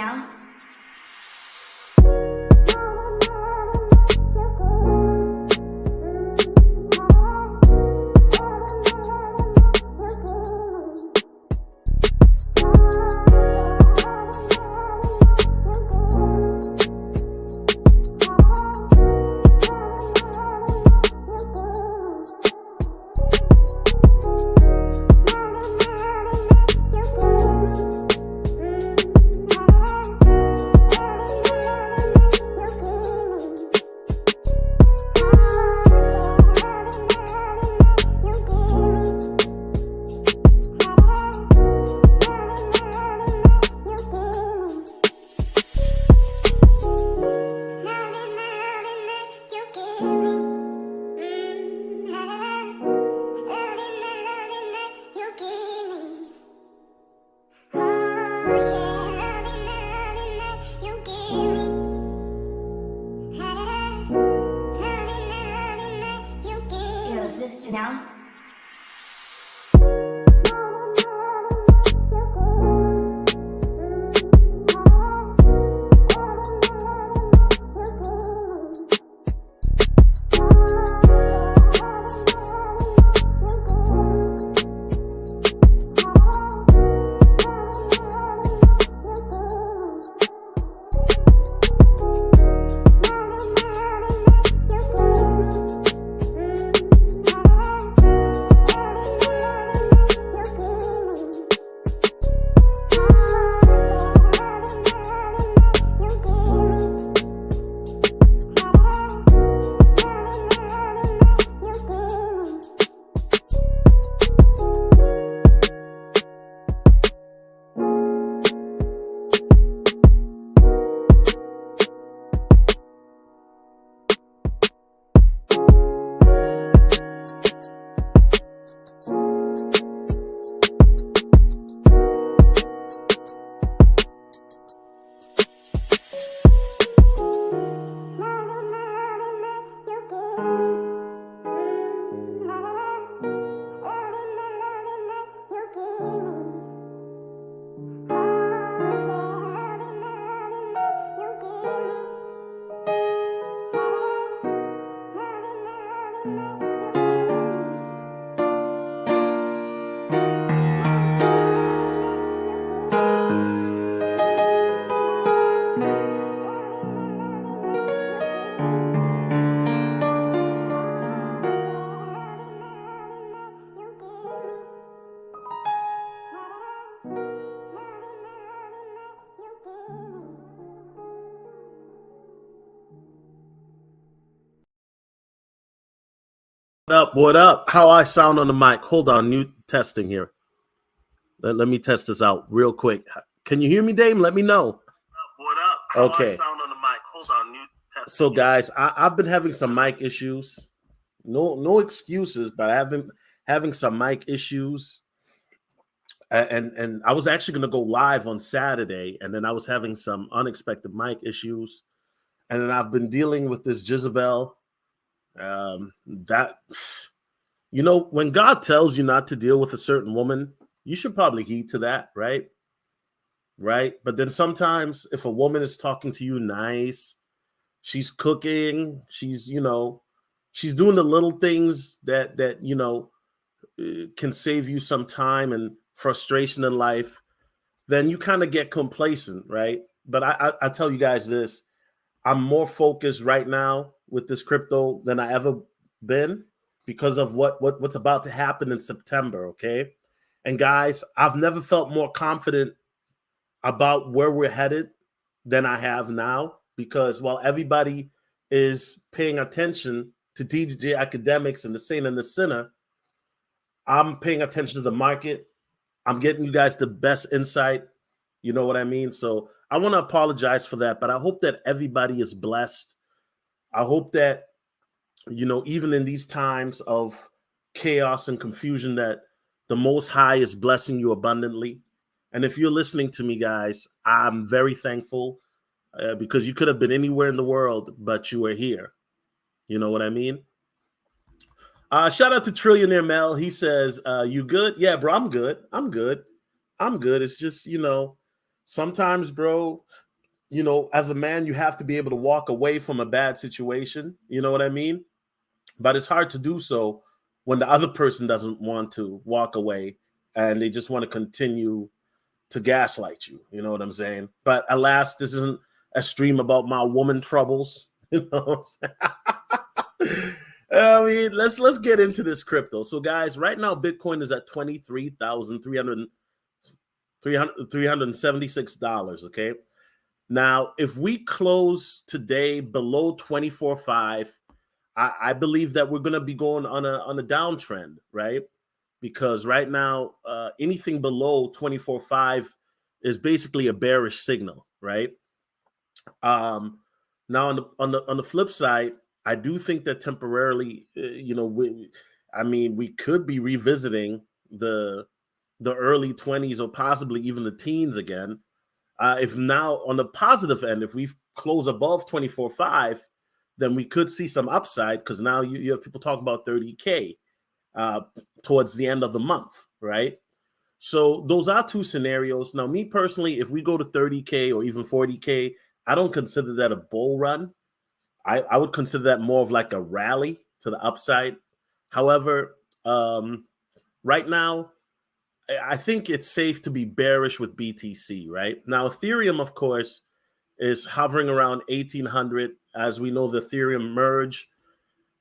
now. Sister now. What up? What up? How I sound on the mic? Hold on, new testing here. Let me test this out real quick. Can you hear me, Dame? Let me know. What up? How Okay. I sound on the mic? Hold on, new testing. So, guys, I've been having some mic issues. No excuses, but I've been having some mic issues. And I was actually going to go live on Saturday, and then I was having some unexpected mic issues. And then I've been dealing with this Jezebel. That, you know, when God tells you not to deal with a certain woman, you should probably heed to that, right? Right. But then sometimes if a woman is talking to you nice, she's cooking, she's, you know, she's doing the little things that you know, can save you some time and frustration in life, then you kind of get complacent, right? But I tell you guys this, I'm more focused right now with this crypto than I ever been because of what's about to happen in September, okay? And guys, I've never felt more confident about where we're headed than I have now, because while everybody is paying attention to DJ Academics and the Saint and the Sinner, I'm paying attention to the market. I'm getting you guys the best insight. You know what I mean? So I want to apologize for that, but I hope that everybody is blessed. I hope that, you know, even in these times of chaos and confusion, that the Most High is blessing you abundantly. And if you're listening to me, guys, I'm very thankful because you could have been anywhere in the world, but you are here. You know what I mean? Shout out to Trillionaire Mel. He says, you good? Yeah, bro, I'm good. I'm good. I'm good. It's just, you know, sometimes, bro, you know, as a man, you have to be able to walk away from a bad situation. You know what I mean? But it's hard to do so when the other person doesn't want to walk away and they just want to continue to gaslight you. You know what I'm saying? But alas, this isn't a stream about my woman troubles. You know what I'm saying? I mean, let's get into this crypto. So, guys, right now Bitcoin is at $23,376. Okay. Now, if we close today below 24.5, I believe that we're going to be going on a downtrend, right? Because right now, anything below 24.5 is basically a bearish signal, right? Now on the flip side, I do think that temporarily, we could be revisiting the early 20s or possibly even the teens again. If now on the positive end, if we close above 24.5, then we could see some upside because now you have people talking about 30K towards the end of the month, right? So those are two scenarios. Now, me personally, if we go to 30K or even 40K, I don't consider that a bull run. I would consider that more of like a rally to the upside. However, right now, I think it's safe to be bearish with BTC, right? Now, Ethereum, of course, is hovering around 1800. As we know, the Ethereum merge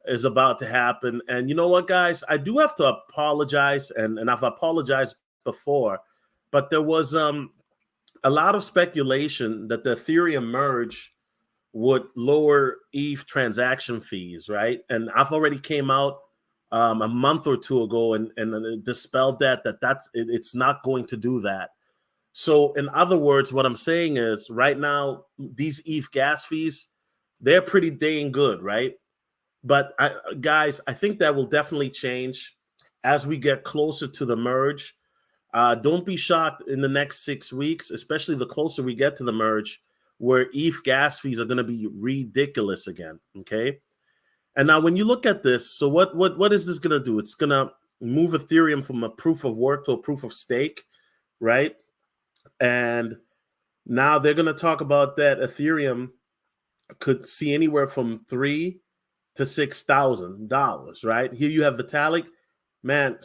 is about to happen. And you know what, guys? I do have to apologize, and I've apologized before, but there was a lot of speculation that the Ethereum merge would lower ETH transaction fees, right? And I've already came out a month or two ago and dispelled it's not going to do that. So in other words, what I'm saying is right now, these ETH gas fees, they're pretty dang good, right? But guys, I think that will definitely change as we get closer to the merge. Don't be shocked in the next 6 weeks, especially the closer we get to the merge, where ETH gas fees are going to be ridiculous again. Okay. And now when you look at this, so what is this going to do? It's going to move Ethereum from a proof of work to a proof of stake, right? And now they're going to talk about that Ethereum could see anywhere from $3,000 to $6,000, right? Here you have Vitalik. Man,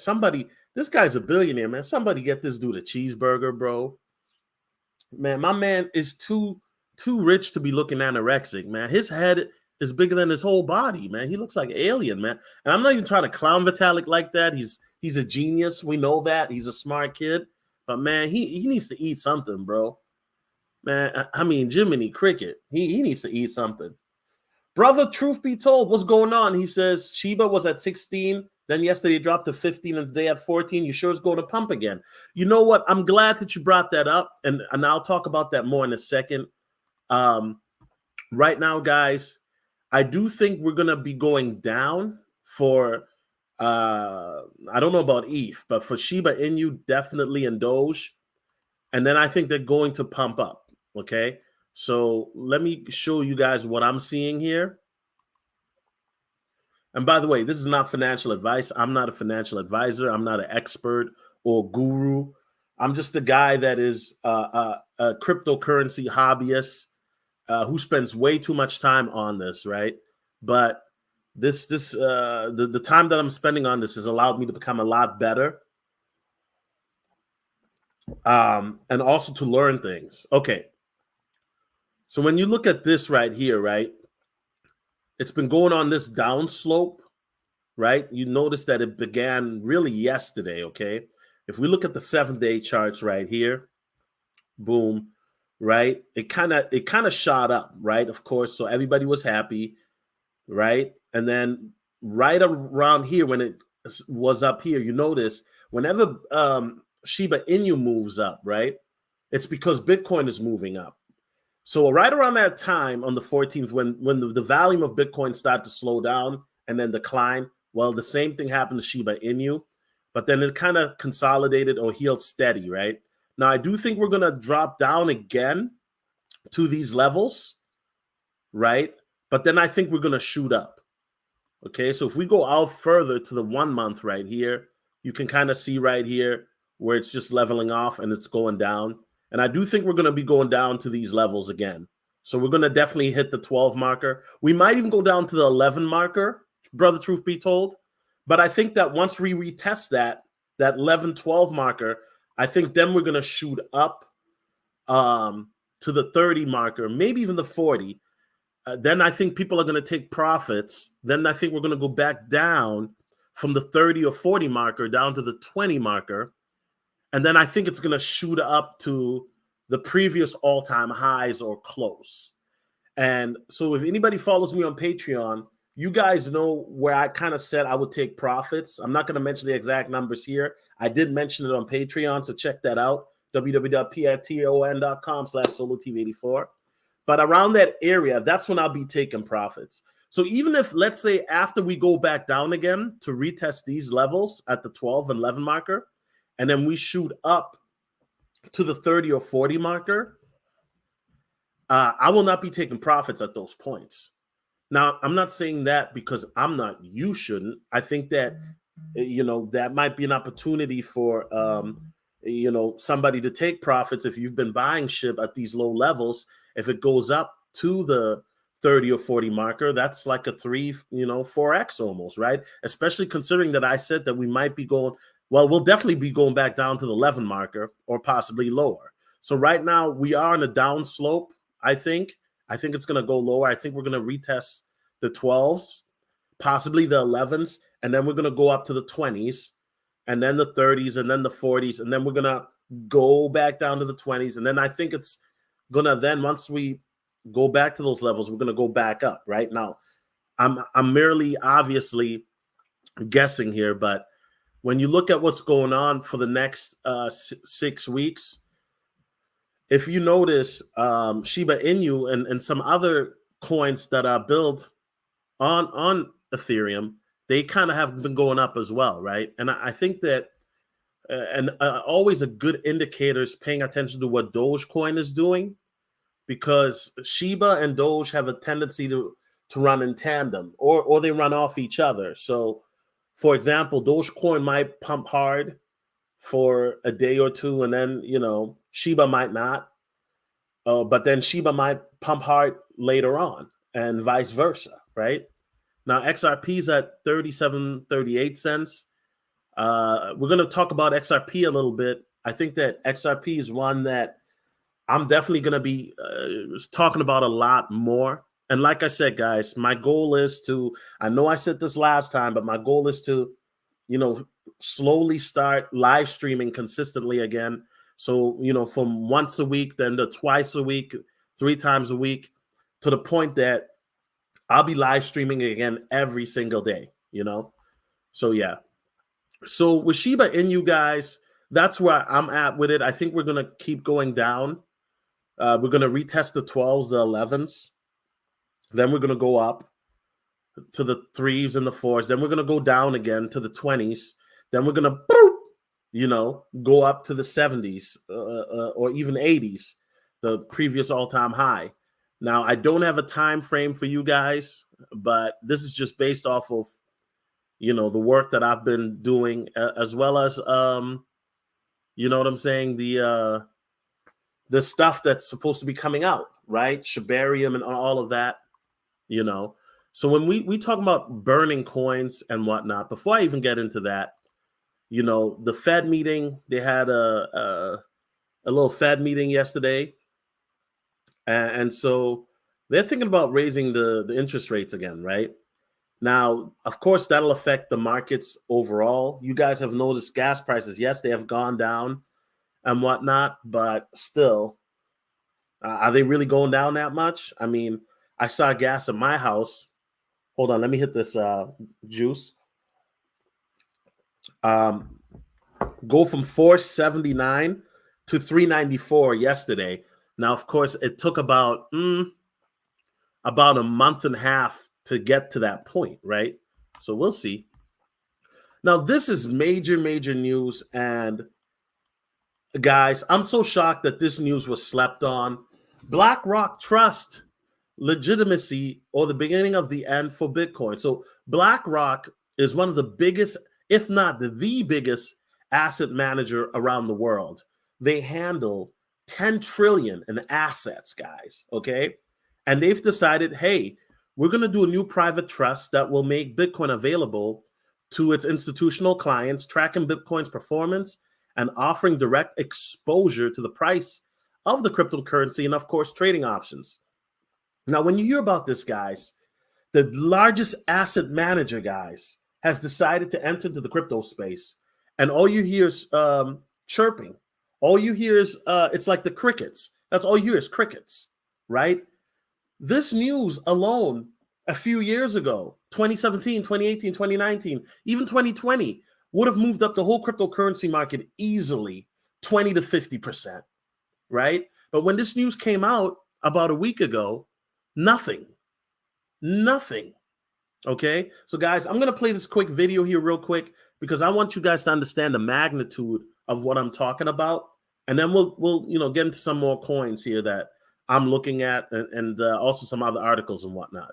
this guy's a billionaire, man. Somebody get this dude a cheeseburger, bro. Man, my man is too rich to be looking anorexic, man. His head is bigger than his whole body, man. He looks like an alien, man. And I'm not even trying to clown Vitalik like that. He's a genius. We know that. He's a smart kid. But man, he needs to eat something, bro. Man, I mean, Jiminy Cricket. He needs to eat something. Brother, truth be told, what's going on? He says Shiba was at 16, then yesterday it dropped to 15, and today at 14. You sure it's going to pump again? You know what? I'm glad that you brought that up, and I'll talk about that more in a second. Right now, guys, I do think we're going to be going down for, I don't know about ETH, but for Shiba Inu, definitely, and Doge. And then I think they're going to pump up, okay? So let me show you guys what I'm seeing here. And by the way, this is not financial advice. I'm not a financial advisor. I'm not an expert or guru. I'm just a guy that is a cryptocurrency hobbyist who spends way too much time on this, right? But the time that I'm spending on this has allowed me to become a lot better, and also to learn things. Okay. So when you look at this right here, right, it's been going on this down slope, right? You notice that it began really yesterday, okay? If we look at the 7-day charts right here, boom, right? It kind of shot up, right? Of course, so everybody was happy, right? And then right around here when it was up here, you notice whenever Shiba Inu moves up, right? It's because Bitcoin is moving up. So right around that time on the 14th, when the volume of Bitcoin started to slow down and then decline, well, the same thing happened to Shiba Inu, but then it kind of consolidated or healed steady, right? Now, I do think we're going to drop down again to these levels, right? But then I think we're going to shoot up, okay? So if we go out further to the 1 month right here, you can kind of see right here where it's just leveling off and it's going down. And I do think we're going to be going down to these levels again. So we're going to definitely hit the 12 marker. We might even go down to the 11 marker, brother, truth be told. But I think that once we retest that 11, 12 marker, I think then we're going to shoot up to the 30 marker, maybe even the 40. Then I think people are going to take profits. Then I think we're going to go back down from the 30 or 40 marker down to the 20 marker. And then I think it's going to shoot up to the previous all-time highs or close. And so if anybody follows me on Patreon, you guys know where I kind of said I would take profits. I'm not going to mention the exact numbers here. I did mention it on Patreon, so check that out. www.patreon.com/solotv84. But around that area, that's when I'll be taking profits. So even if, let's say, after we go back down again to retest these levels at the 12 and 11 marker, and then we shoot up to the 30 or 40 marker, I will not be taking profits at those points. Now, I'm not saying that because I'm not, you shouldn't. I think that, that might be an opportunity for, somebody to take profits if you've been buying SHIB at these low levels. If it goes up to the 30 or 40 marker, that's like a 4x almost, right? Especially considering that I said that we might be going, well, we'll definitely be going back down to the 11 marker or possibly lower. So right now we are on a down slope, I think. I think it's going to go lower. I think we're going to retest the 12s, possibly the 11s, and then we're going to go up to the 20s, and then the 30s, and then the 40s, and then we're going to go back down to the 20s. And then I think it's going to then, once we go back to those levels, we're going to go back up. Right now, I'm merely obviously guessing here, but when you look at what's going on for the next 6 weeks, if you notice, Shiba Inu and some other coins that are built on Ethereum, they kind of have been going up as well, right? And I think that, always a good indicator is paying attention to what Dogecoin is doing, because Shiba and Doge have a tendency to run in tandem, or they run off each other. So, for example, Dogecoin might pump hard for a day or two, and then, Shiba might not. But then Shiba might pump hard later on, and vice versa, right? Now, XRP is at 37.38 cents. We're going to talk about XRP a little bit. I think that XRP is one that I'm definitely going to be talking about a lot more. And like I said, guys, my goal is to, I know I said this last time, but my goal is to, slowly start live streaming consistently again. So, from once a week, then to twice a week, 3 times a week, to the point that I'll be live streaming again every single day, So, yeah. So with Shiba Inu, guys, that's where I'm at with it. I think we're going to keep going down. We're going to retest the 12s, the 11s. Then we're going to go up to the 3s and the 4s. Then we're going to go down again to the 20s. Then we're going to, go up to the 70s or even 80s, the previous all-time high. Now, I don't have a time frame for you guys, but this is just based off of, the work that I've been doing, as well as, you know what I'm saying, the stuff that's supposed to be coming out, right? Shibarium and all of that, So when we talk about burning coins and whatnot, before I even get into that, the Fed meeting, they had a little Fed meeting yesterday. And so they're thinking about raising the interest rates again, right? Now, of course, that'll affect the markets overall. You guys have noticed gas prices. Yes, they have gone down and whatnot, but still, are they really going down that much? I mean, I saw gas at my house. Hold on, let me hit this juice. Go from $4.79 to $3.94 yesterday. Now, of course, it took about a month and a half to get to that point, right? So we'll see. Now, this is major news. And guys, I'm so shocked that this news was slept on. BlackRock trust legitimacy or the beginning of the end for Bitcoin. So BlackRock is one of the biggest, if not the biggest asset manager around the world. They handle 10 trillion in assets, guys. Okay. And they've decided, hey, we're going to do a new private trust that will make Bitcoin available to its institutional clients, tracking Bitcoin's performance and offering direct exposure to the price of the cryptocurrency and, of course, trading options. Now, when you hear about this, guys, the largest asset manager, guys, has decided to enter into the crypto space. And all you hear is chirping. All you hear is, it's like the crickets. That's all you hear is crickets, right? This news alone a few years ago, 2017, 2018, 2019, even 2020, would have moved up the whole cryptocurrency market easily 20 to 50%, right? But when this news came out about a week ago, nothing. Okay, so guys, I'm going to play this quick video here real quick because I want you guys to understand the magnitude of what I'm talking about. And then we'll get into some more coins here that I'm looking at and also some other articles and whatnot.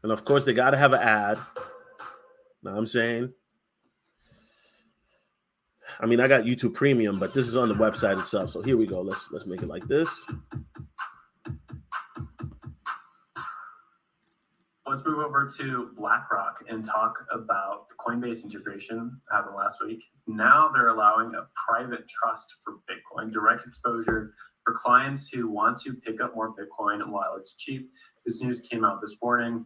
And of course, they got to have an ad. Now I'm saying, I mean, I got YouTube Premium, but this is on the website itself. So here we go. Let's make it like this. Let's move over to BlackRock and talk about the Coinbase integration that happened last week. Now they're allowing a private trust for Bitcoin, direct exposure for clients who want to pick up more Bitcoin while it's cheap. This news came out this morning.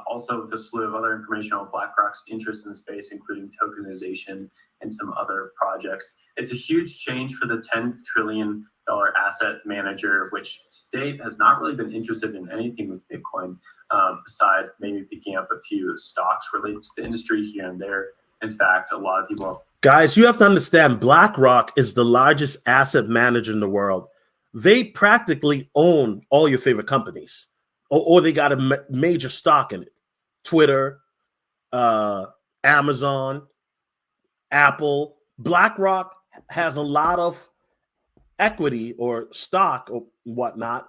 Also with a slew of other information on BlackRock's interest in the space, including tokenization and some other projects. It's a huge change for the $10 trillion asset manager, which to date has not really been interested in anything with Bitcoin, besides maybe picking up a few stocks related to the industry here and there. In fact, a lot of people... Guys, you have to understand, BlackRock is the largest asset manager in the world. They practically own all your favorite companies, or they got a major stock in it. Twitter, Amazon, Apple. BlackRock has a lot of equity or stock or whatnot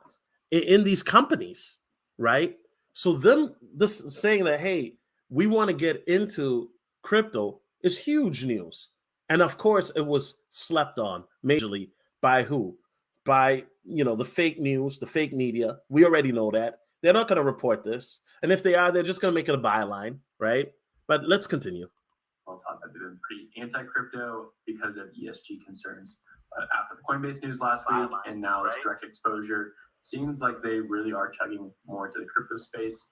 in these companies, right? So this saying that, hey, we want to get into crypto is huge news. And of course, it was slept on majorly by who? By, the fake news, the fake media. We already know that. They're not going to report this. And if they are, they're just going to make it a byline, right? But let's continue. Well, thought that they've been pretty anti-crypto because of ESG concerns. But after the Coinbase news last week and now this direct exposure, seems like they really are chugging more into the crypto space,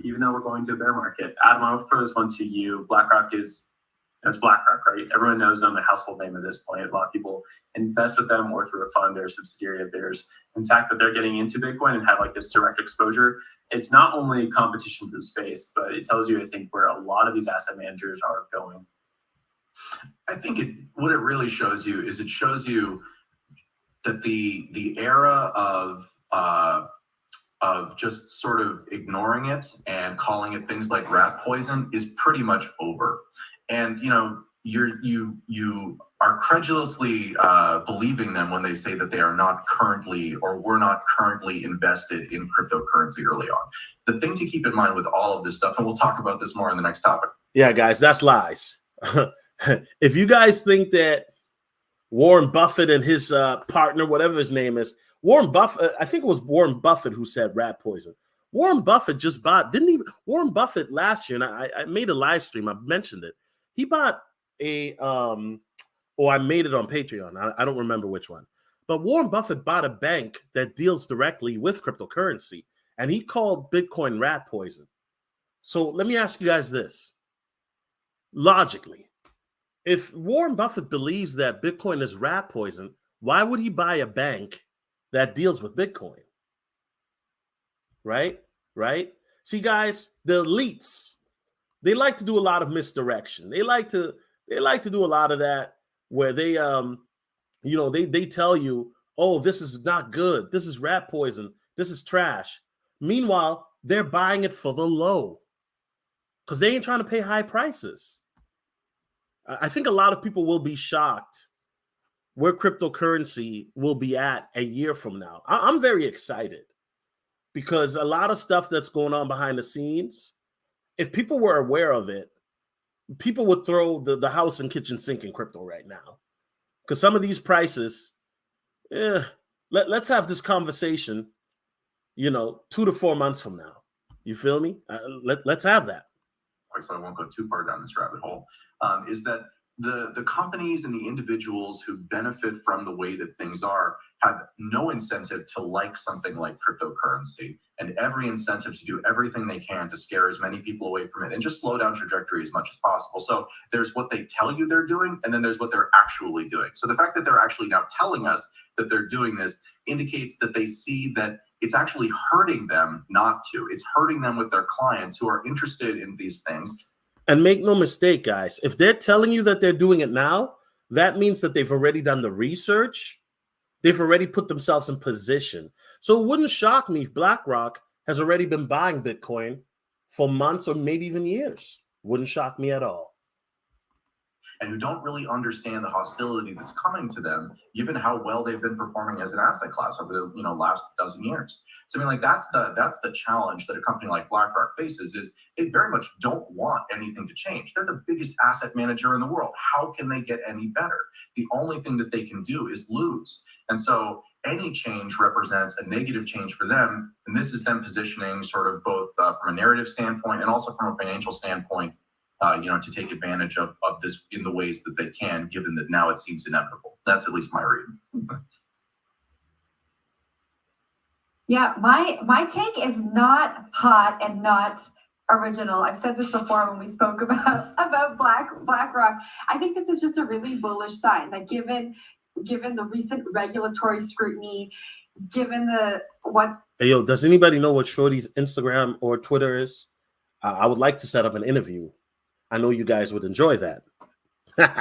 even though we're going to a bear market. Adam, I'll throw this one to you. BlackRock it's BlackRock, right? Everyone knows them, the household name at this point. A lot of people invest with them or through a fund or a subsidiary of theirs. In fact, that they're getting into Bitcoin and have like this direct exposure, it's not only competition for the space, but it tells you, I think, where a lot of these asset managers are going. I think what it really shows you is it shows you that the era of just sort of ignoring it and calling it things like rat poison is pretty much over. And you are credulously believing them when they say that they are not currently or were not currently invested in cryptocurrency early on. The thing to keep in mind with all of this stuff, and we'll talk about this more in the next topic. Yeah, guys, that's lies. If you guys think that Warren Buffett and his partner, whatever his name is, Warren Buffett, I think it was Warren Buffett who said rat poison. Warren Buffett just bought, Warren Buffett last year, and I made a live stream, I mentioned it. He bought I made it on Patreon. I don't remember which one. But Warren Buffett bought a bank that deals directly with cryptocurrency, and he called Bitcoin rat poison. So let me ask you guys this. Logically, if Warren Buffett believes that Bitcoin is rat poison, why would he buy a bank that deals with Bitcoin? Right? See, guys, the elites, they like to do a lot of misdirection. They like to do a lot of that where they they tell you, oh, this is not good. This is rat poison. This is trash. Meanwhile, they're buying it for the low because they ain't trying to pay high prices. I think a lot of people will be shocked where cryptocurrency will be at a year from now. I'm very excited because a lot of stuff that's going on behind the scenes, if people were aware of it, people would throw the house and kitchen sink in crypto right now. Because some of these prices, let's have this conversation, 2 to 4 months from now. You feel me? Let's have that. So I won't go too far down this rabbit hole, is that the companies and the individuals who benefit from the way that things are have no incentive to like something like cryptocurrency, and every incentive to do everything they can to scare as many people away from it and just slow down trajectory as much as possible. So there's what they tell you they're doing, and then there's what they're actually doing. So the fact that they're actually now telling us that they're doing this indicates that they see that it's actually hurting them not to. It's hurting them with their clients who are interested in these things. And make no mistake, guys, if they're telling you that they're doing it now, that means that they've already done the research. They've already put themselves in position. So it wouldn't shock me if BlackRock has already been buying Bitcoin for months or maybe even years. Wouldn't shock me at all. And who don't really understand the hostility that's coming to them, given how well they've been performing as an asset class over the last dozen years. So I mean, like that's the challenge that a company like BlackRock faces, is they very much don't want anything to change. They're the biggest asset manager in the world. How can they get any better? The only thing that they can do is lose. And so any change represents a negative change for them. And this is them positioning sort of both from a narrative standpoint and also from a financial standpoint, to take advantage of this in the ways that they can, given that now it seems inevitable. That's at least my reading. Yeah, my take is not hot and not original. I've said this before when we spoke about BlackRock. I think this is just a really bullish sign that given the recent regulatory scrutiny, given Hey, yo, does anybody know what Shorty's Instagram or Twitter is? I would like to set up an interview. I know you guys would enjoy that. the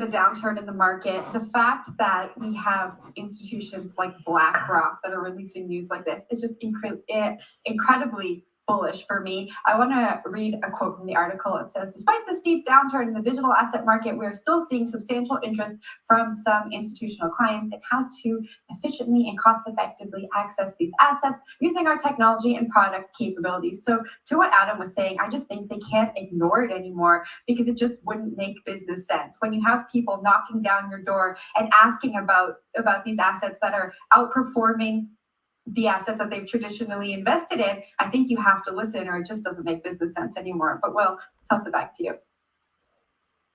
downturn in the market, the fact that we have institutions like BlackRock that are releasing news like this is just incredibly bullish for me. I want to read a quote from the article. It says, despite the steep downturn in the digital asset market, we are still seeing substantial interest from some institutional clients in how to efficiently and cost effectively access these assets using our technology and product capabilities. So to what Adam was saying, I just think they can't ignore it anymore because it just wouldn't make business sense. When you have people knocking down your door and asking about these assets that are outperforming the assets that they've traditionally invested in, I think you have to listen or it just doesn't make business sense anymore. But Will, toss it back to you.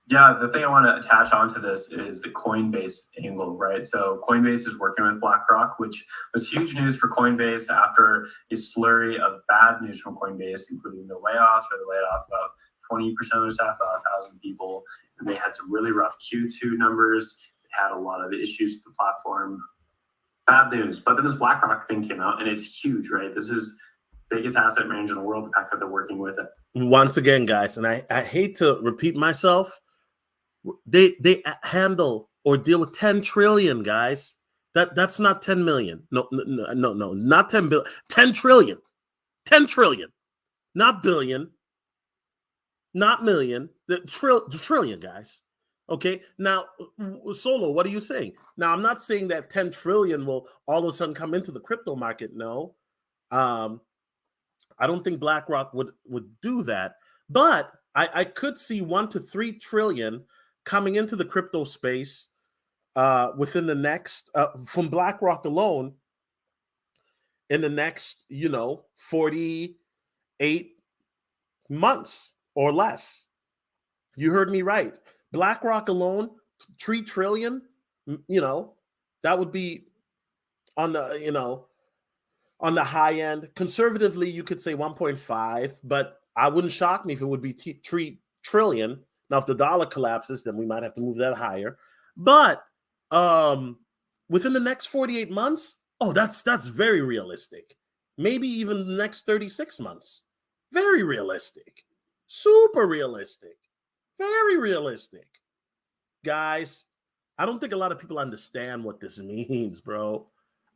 Yeah, the thing I want to attach onto this is the Coinbase angle, right? So Coinbase is working with BlackRock, which was huge news for Coinbase after a slurry of bad news from Coinbase, including the layoffs, where they laid off about 20% of their staff, about 1,000 people. And they had some really rough Q2 numbers. They had a lot of issues with the platform. Bad news. But then this BlackRock thing came out, and it's huge, right? This is the biggest asset manager in the world, the fact that they're working with it. Once again, guys, and I hate to repeat myself, they handle or deal with 10 trillion, guys. That's not 10 million. No, not 10 billion. 10 trillion. 10 trillion. Not billion. Not million. The trillion, guys. Okay, now, Solo, what are you saying? Now, I'm not saying that 10 trillion will all of a sudden come into the crypto market. No, I don't think BlackRock would do that. But I could see 1 to 3 trillion coming into the crypto space within the next, from BlackRock alone, in the next, 48 months or less. You heard me right. BlackRock alone, 3 trillion, that would be on the, on the high end. Conservatively, you could say 1.5, but I wouldn't shock me if it would be 3 trillion. Now, if the dollar collapses, then we might have to move that higher. But within the next 48 months, that's very realistic. Maybe even the next 36 months. Very realistic. Super realistic. Very realistic. Guys, I don't think a lot of people understand what this means, bro.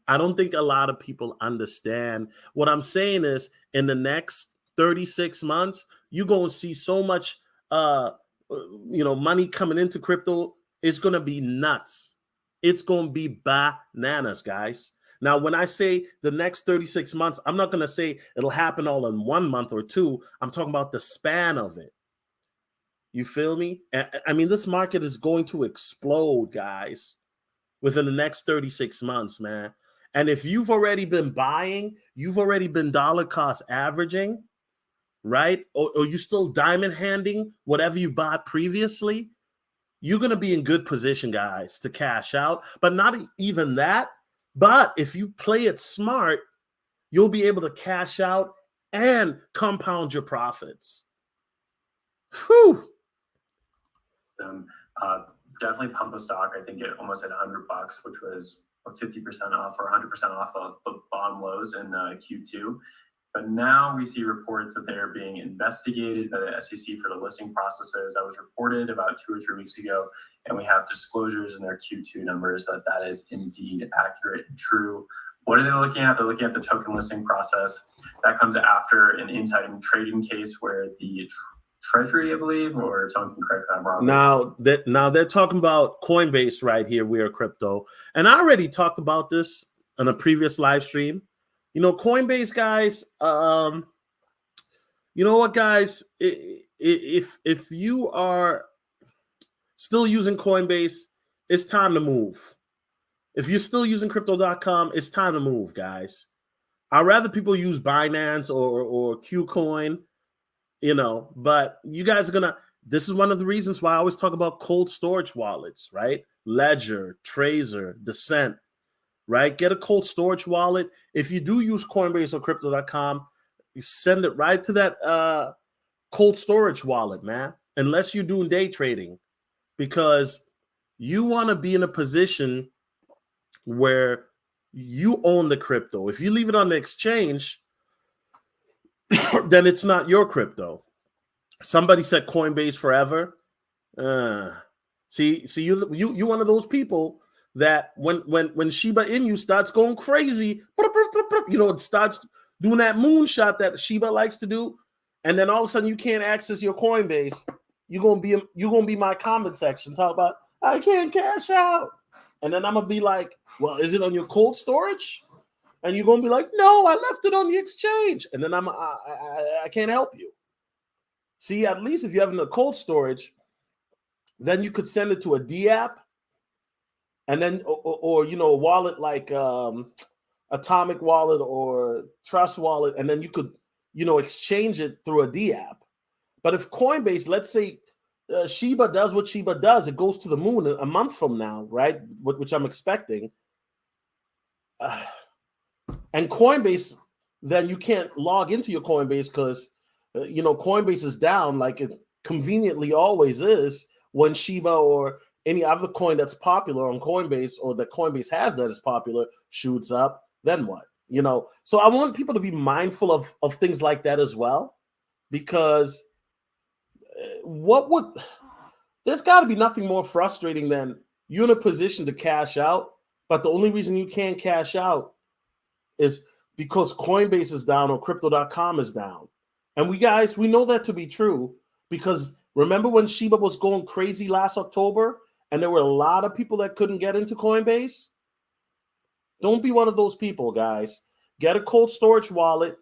I don't think a lot of people understand. What I'm saying is in the next 36 months, you're going to see so much money coming into crypto. It's going to be nuts. It's going to be bananas, guys. Now, when I say the next 36 months, I'm not going to say it'll happen all in 1 month or two. I'm talking about the span of it. You feel me? I mean, this market is going to explode, guys, within the next 36 months, man. And if you've already been buying, you've already been dollar cost averaging, right? Or you still diamond handing whatever you bought previously, you're going to be in good position, guys, to cash out. But not even that. But if you play it smart, you'll be able to cash out and compound your profits. Whew. Definitely pump the stock. I think it almost hit $100, which was 50% off or 100% off of the bottom lows in Q2. But now we see reports that they are being investigated by the SEC for the listing processes. That was reported about 2 or 3 weeks ago, and we have disclosures in their Q2 numbers that that is indeed accurate and true. What are they looking at? They're looking at the token listing process. That comes after an insider trading case where the Treasury, I believe, or someone can correct me if I'm wrong. Now they're talking about Coinbase right here. We are crypto, and I already talked about this on a previous live stream. You know, Coinbase, guys. You know what, guys? If you are still using Coinbase, it's time to move. If you're still using Crypto.com, it's time to move, guys. I'd rather people use Binance or Qcoin, you know. But you guys are gonna. This is one of the reasons why I always talk about cold storage wallets, right? Ledger, Tracer, Descent. Right? Get a cold storage wallet. If you do use Coinbase or Crypto.com, you send it right to that cold storage wallet, man, unless you're doing day trading, because you want to be in a position where you own the crypto. If you leave it on the exchange, then it's not your crypto. Somebody said Coinbase forever. See, you one of those people that when Shiba Inu starts going crazy, you know, it starts doing that moonshot that Shiba likes to do, and then all of a sudden you can't access your Coinbase. You're gonna be my comment section talk about I can't cash out, and then I'm gonna be like, well, is it on your cold storage? And you're gonna be like, no, I left it on the exchange, and then I can't help you. See, at least if you have it in a cold storage, then you could send it to a D app. And then, or you know, a wallet like Atomic Wallet or Trust Wallet, and then you could, you know, exchange it through a D app. But if Coinbase, let's say Shiba does what Shiba does, it goes to the moon a month from now, right? Which I'm expecting. And Coinbase, then you can't log into your Coinbase because, you know, Coinbase is down like it conveniently always is when Shiba or any other coin that's popular on Coinbase or that Coinbase has that is popular shoots up, then what? You know, so I want people to be mindful of things like that as well, because there's got to be nothing more frustrating than you're in a position to cash out, but the only reason you can't cash out is because Coinbase is down or Crypto.com is down. And we know that to be true because remember when Shiba was going crazy last October? And there were a lot of people that couldn't get into Coinbase. Don't be one of those people, guys. Get a cold storage wallet.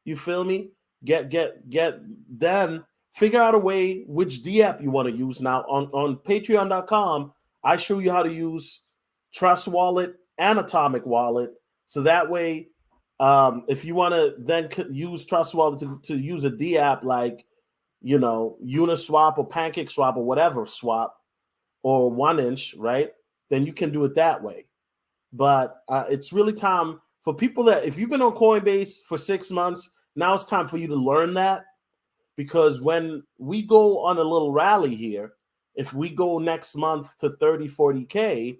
You feel me? Then figure out a way which D app you want to use. Now on patreon.com, I show you how to use Trust Wallet and Atomic Wallet. So that way, if you want to then use Trust Wallet to use a D app like, you know, Uniswap or PancakeSwap or whatever swap, or 1inch, right? Then you can do it that way. But it's really time for people that, if you've been on Coinbase for 6 months, now it's time for you to learn that. Because when we go on a little rally here, if we go next month to 30, 40K,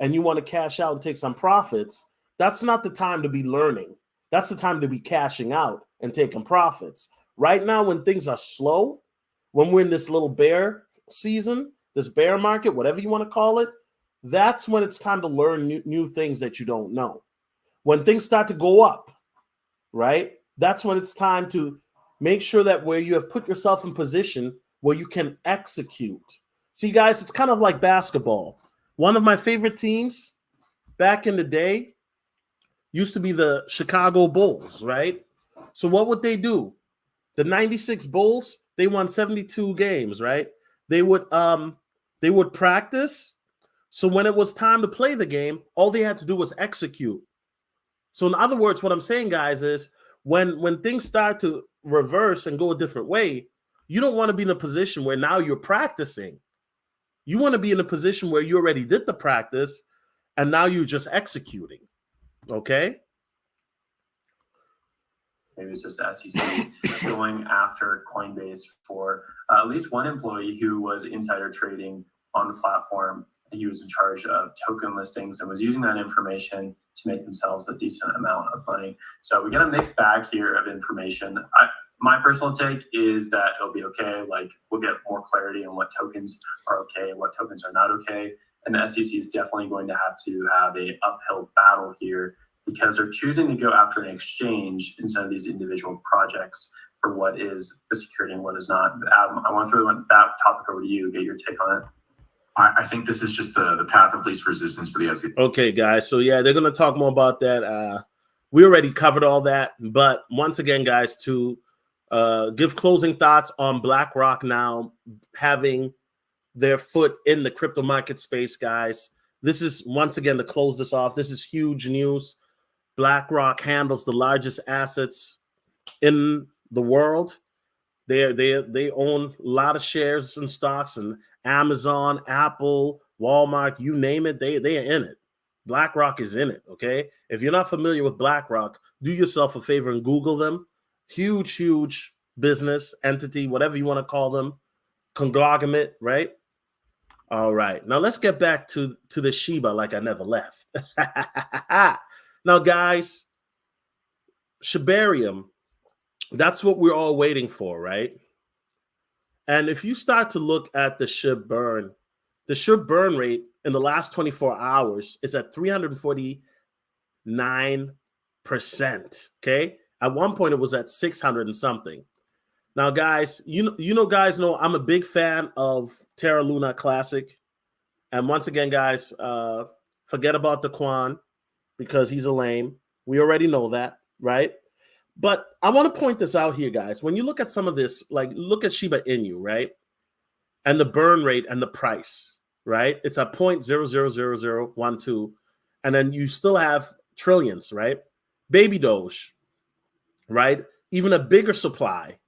and you want to cash out and take some profits, that's not the time to be learning. That's the time to be cashing out and taking profits. Right now, when things are slow, when we're in this little bear season, this bear market, whatever you want to call it, that's when it's time to learn new things that you don't know. When things start to go up, right? That's when it's time to make sure that where you have put yourself in position where you can execute. See, guys, it's kind of like basketball. One of my favorite teams back in the day used to be the Chicago Bulls, right? So what would they do? The 96 Bulls, they won 72 games, right? They would practice. So when it was time to play the game, all they had to do was execute. So in other words, what I'm saying, guys, is when things start to reverse and go a different way, you don't want to be in a position where now you're practicing. You want to be in a position where you already did the practice and now you're just executing. Okay? Maybe it's just the SEC going after Coinbase for at least one employee who was insider trading on the platform. He was in charge of token listings and was using that information to make themselves a decent amount of money. So we got a mixed bag here of information. My personal take is that it'll be okay. Like, we'll get more clarity on what tokens are okay and what tokens are not okay. And the SEC is definitely going to have an uphill battle here, because they're choosing to go after an exchange instead of these individual projects for what is the security and what is not. Adam, I want to throw that topic over to you, get your take on it. I think this is just the path of least resistance for the SEC. Okay, guys. So, yeah, they're going to talk more about that. We already covered all that. But once again, guys, to give closing thoughts on BlackRock now having their foot in the crypto market space, guys. This is, once again, to close this off, this is huge news. BlackRock handles the largest assets in the world. They own a lot of shares and stocks, and Amazon, Apple, Walmart, you name it, they are in it. BlackRock is in it, okay? If you're not familiar with BlackRock, do yourself a favor and Google them. Huge business entity, whatever you want to call them, conglomerate, right? All right, now let's get back to the Shiba like I never left. Now, guys, Shibarium, that's what we're all waiting for, right? And if you start to look at the SHIB burn rate in the last 24 hours is at 349%, okay? At one point, it was at 600 and something. Now, guys, guys know I'm a big fan of Terra Luna Classic. And once again, guys, forget about the Quan because he's a lame. We already know that, right? But I want to point this out here, guys. When you look at some of this, like look at Shiba Inu, right? And the burn rate and the price, right? It's at 0.000012. And then you still have trillions, right? Baby Doge, right? Even a bigger supply,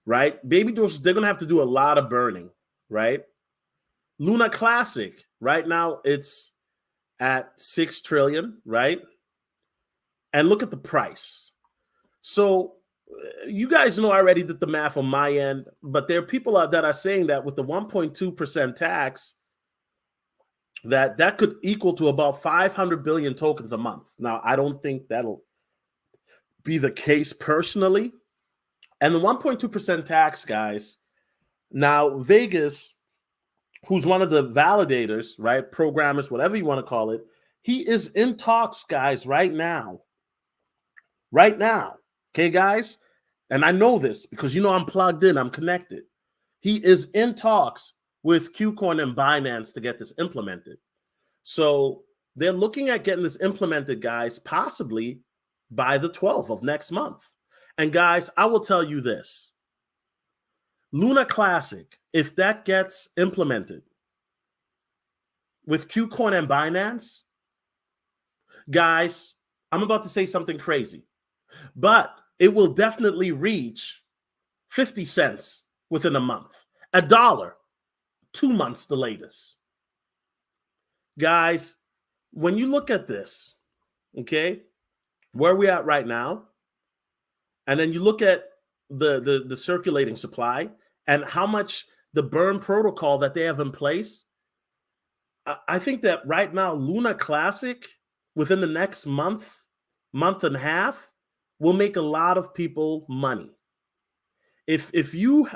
right? Baby Doge, they're going to have to do a lot of burning, right? Luna Classic, right now it's at 6 trillion, right? And look at the price. So you guys know I already did the math on my end, but there are people out that are saying that with the 1.2% tax, that could equal to about 500 billion tokens a month. Now, I don't think that'll be the case personally. And the 1.2% tax, guys, now Vegas, who's one of the validators, right, programmers, whatever you want to call it, he is in talks, guys, right now. Right now. Okay, guys? And I know this because, I'm plugged in. I'm connected. He is in talks with Qcoin and Binance to get this implemented. So they're looking at getting this implemented, guys, possibly by the 12th of next month. And, guys, I will tell you this. Luna Classic, if that gets implemented with Qcoin and Binance, guys, I'm about to say something crazy, but it will definitely reach 50 cents within a month, $1, 2 months the latest. Guys, when you look at this, okay, where we at right now, and then you look at the circulating supply and how much the burn protocol that they have in place, I think that right now Luna Classic within the next month and a half will make a lot of people money. If you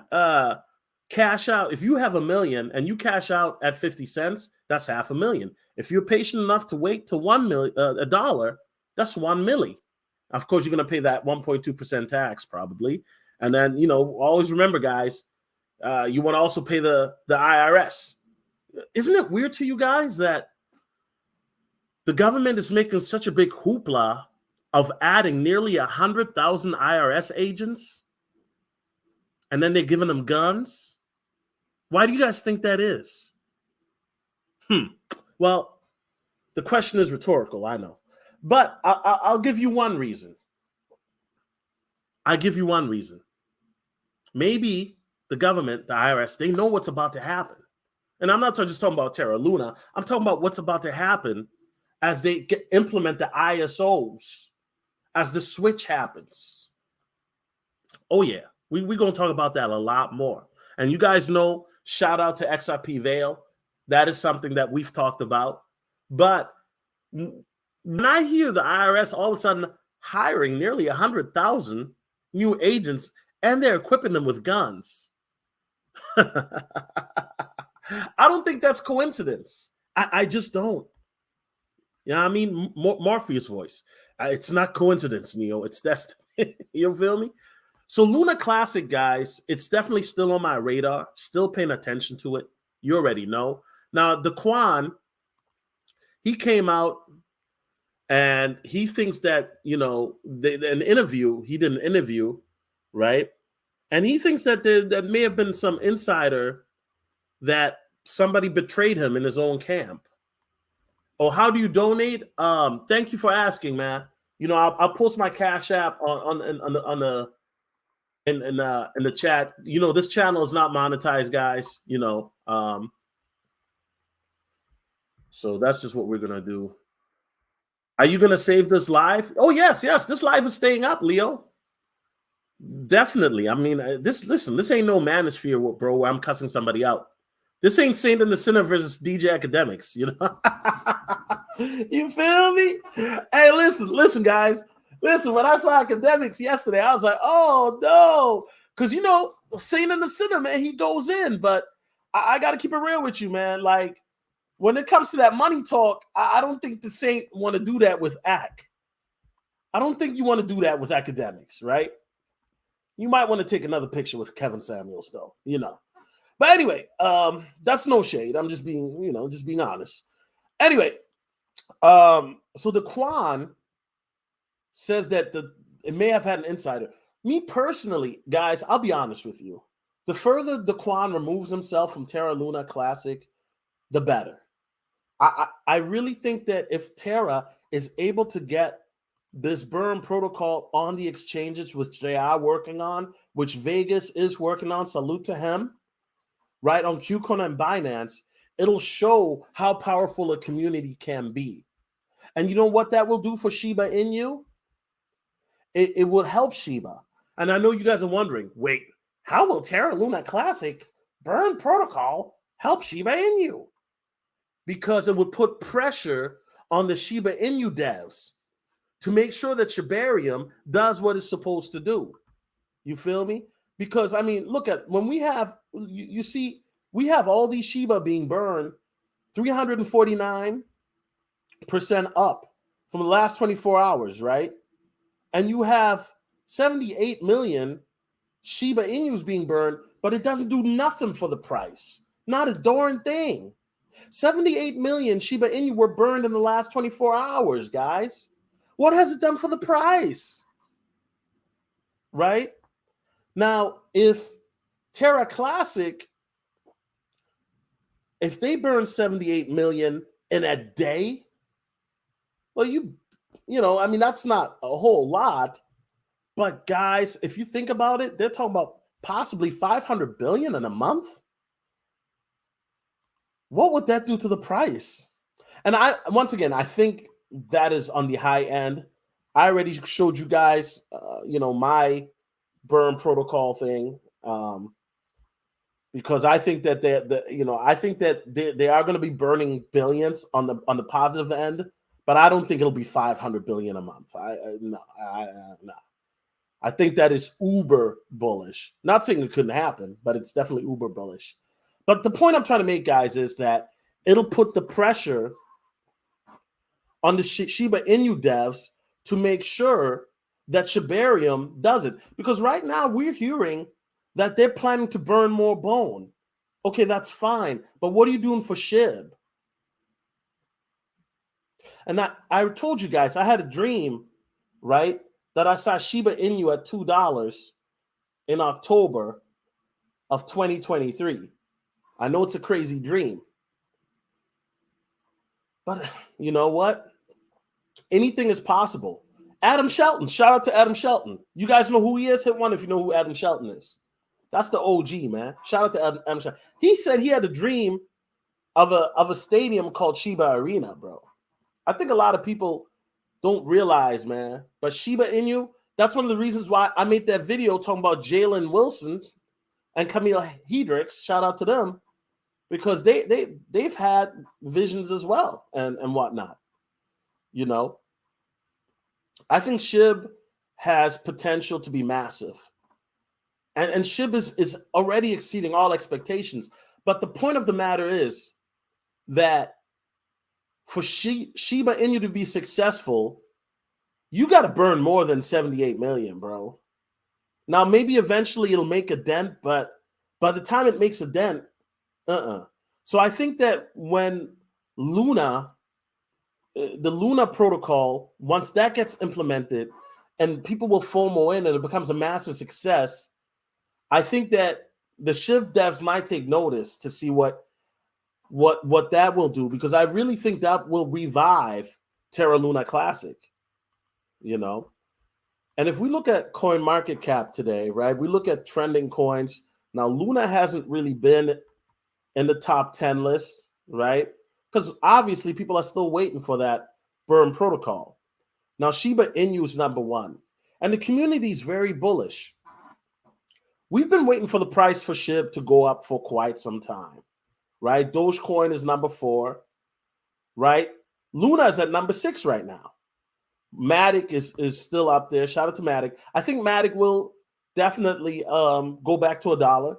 cash out, if you have $1 million and you cash out at 50 cents, that's $500,000. If you're patient enough to wait to $1, that's $1 million. Of course, you're going to pay that 1.2% tax probably. And then, always remember, guys, you want to also pay the IRS. Isn't it weird to you guys that the government is making such a big hoopla of adding nearly 100,000 IRS agents? and then they're giving them guns? Why do you guys think that is? Well, the question is rhetorical, I know. But I'll give you one reason. I give you one reason. Maybe the government, the IRS, they know what's about to happen. And I'm not just talking about Terra Luna. I'm talking about what's about to happen as they implement the ISOs, as the switch happens. Oh, yeah. We're going to talk about that a lot more. And you guys know, shout out to XRP Veil. That is something that we've talked about. But when I hear the IRS all of a sudden hiring nearly 100,000 new agents and they're equipping them with guns, I don't think that's coincidence. I just don't. You know what I mean? Morpheus voice. It's not coincidence, Neo. It's destiny. You feel me? So Luna Classic, guys, it's definitely still on my radar. Still paying attention to it. You already know. Now, Daquan, he came out and he thinks that, he did an interview, right? And he thinks that there may have been some insider that somebody betrayed him in his own camp. Oh, how do you donate? Thank you for asking, man. I'll post my Cash App in the chat. This channel is not monetized, guys. So that's just what we're gonna do. Are you gonna save this live? Oh yes. This live is staying up, Leo. Definitely. I mean, this ain't no manosphere, bro, where I'm cussing somebody out. This ain't Saint and the Sinner versus DJ Academics, You feel me? Hey, listen, guys. Listen, when I saw Academics yesterday, I was like, oh no. Because Saint and the Sinner, man, he goes in. But I gotta keep it real with you, man. Like, when it comes to that money talk, I don't think the Saint want to do that with Ac. I don't think you want to do that with Academics, right? You might want to take another picture with Kevin Samuels, though, But anyway, that's no shade. I'm just being honest. Anyway, so Daquan says that it may have had an insider. Me personally, guys, I'll be honest with you. The further Daquan removes himself from Terra Luna Classic, the better. I really think that if Terra is able to get this burn protocol on the exchanges, which they are working on, which Vegas is working on, salute to him, right, on QCon and Binance, it'll show how powerful a community can be. And you know what that will do for Shiba Inu? It will help Shiba. And I know you guys are wondering, wait, how will Terra Luna Classic burn protocol help Shiba Inu? Because it would put pressure on the Shiba Inu devs to make sure that Shibarium does what it's supposed to do. You feel me? Because, I mean, look at when we have, you see, we have all these Shiba being burned 349% up from the last 24 hours, right? And you have 78 million Shiba Inus being burned, but it doesn't do nothing for the price. Not a darn thing. 78 million Shiba Inu were burned in the last 24 hours, guys. What has it done for the price? Right? Now, if Terra Classic, if they burn 78 million in a day, well, I mean, that's not a whole lot. But guys, if you think about it, they're talking about possibly 500 billion in a month. What would that do to the price? And once again, I think that is on the high end. I already showed you guys, my burn protocol thing, because I think that they are going to be burning billions on the positive end, but I don't think it'll be 500 billion a month. No. I think that is uber bullish. Not saying it couldn't happen, but it's definitely uber bullish. But the point I'm trying to make, guys, is that it'll put the pressure on the Shiba Inu devs to make sure that Shibarium does it. Because right now we're hearing that they're planning to burn more bone. Okay, that's fine. But what are you doing for SHIB? And I told you guys, I had a dream, right, that I saw Shiba Inu at $2 in October. of 2023. I know it's a crazy dream. But you know what? Anything is possible. Adam Shelton. Shout out to Adam Shelton. You guys know who he is? Hit one if you know who Adam Shelton is. That's the OG, man. Shout out to Adam Shelton. He said he had a dream of a stadium called Shiba Arena, bro. I think a lot of people don't realize, man. But Shiba Inu, that's one of the reasons why I made that video talking about Jalen Wilson and Camille Hedricks. Shout out to them. Because they've had visions as well and whatnot. You know, I think SHIB has potential to be massive. And SHIB is already exceeding all expectations. But the point of the matter is that for Shiba Inu to be successful, you got to burn more than 78 million, bro. Now, maybe eventually it'll make a dent, but by the time it makes a dent, So I think that when Luna, the Luna protocol, once that gets implemented and people will FOMO in and it becomes a massive success, I think that the SHIB devs might take notice to see what that will do, because I really think that will revive Terra Luna Classic, you know. And if we look at CoinMarketCap today, right, we look at trending coins. Now, Luna hasn't really been in the top 10 list, right? Because obviously people are still waiting for that burn protocol. Now, Shiba Inu is number one. And the community is very bullish. We've been waiting for the price for SHIB to go up for quite some time, right? Dogecoin is number 4, right? Luna is at number 6 right now. Matic is still up there. Shout out to Matic. I think Matic will definitely go back to $1.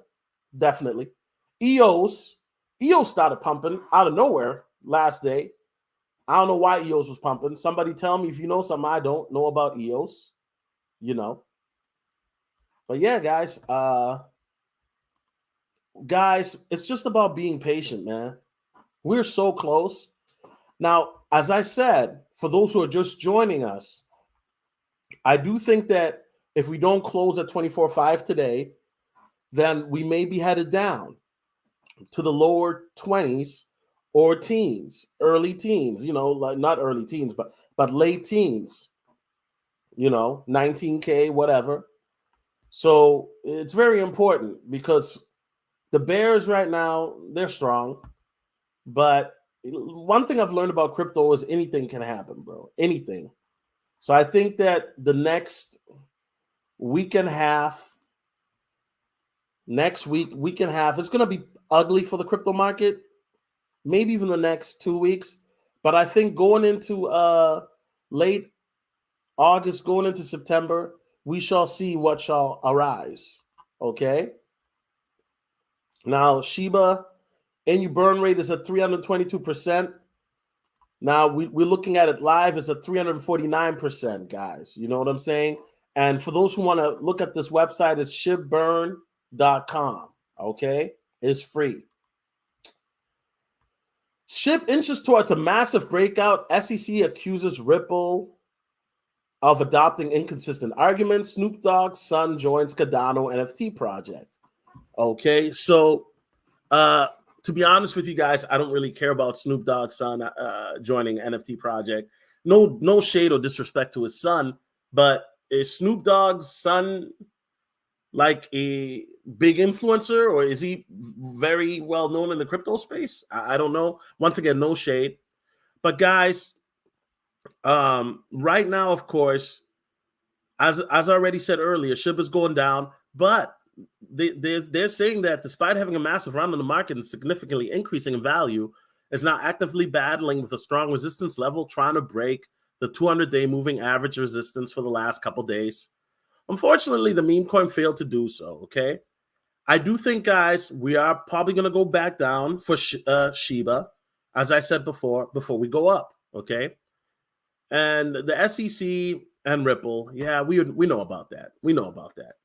Definitely. EOS started pumping out of nowhere last day. I don't know why EOS was pumping. Somebody tell me if you know something I don't know about EOS, you know. But yeah, guys, it's just about being patient, man. We're so close. Now, as I said, for those who are just joining us, I do think that if we don't close at 24.5 today, then we may be headed down to the lower 20s or teens, early teens, you know, like not early teens, but late teens, you know, 19K, whatever. So it's very important because the bears right now, they're strong. But one thing I've learned about crypto is anything can happen, bro. Anything. So I think that the next week and a half, it's going to be ugly for the crypto market. Maybe even the next 2 weeks. But I think going into late August, going into September, we shall see what shall arise. Okay? Now, Shiba Inu burn rate is at 322%. Now, we're looking at it live. It's at 349%, guys. You know what I'm saying? And for those who want to look at this website, it's shibburn.com. Okay? It's free. SHIB inches towards a massive breakout. SEC accuses Ripple of adopting inconsistent arguments. Snoop Dogg's son joins Cardano NFT project. Okay, so to be honest with you guys, I don't really care about Snoop Dogg's son joining NFT project. No shade or disrespect to his son, but is Snoop Dogg's son like a big influencer, or is he very well known in the crypto space? I don't know. Once again, no shade. But guys, right now, of course, as I already said earlier, SHIB is going down, but they're saying that despite having a massive run on the market and significantly increasing in value, is now actively battling with a strong resistance level, trying to break the 200-day moving average resistance for the last couple days. Unfortunately, the meme coin failed to do so, okay? I do think, guys, we are probably going to go back down for Shiba, as I said before we go up, okay? And the SEC and Ripple, yeah, we know about that. We know about that.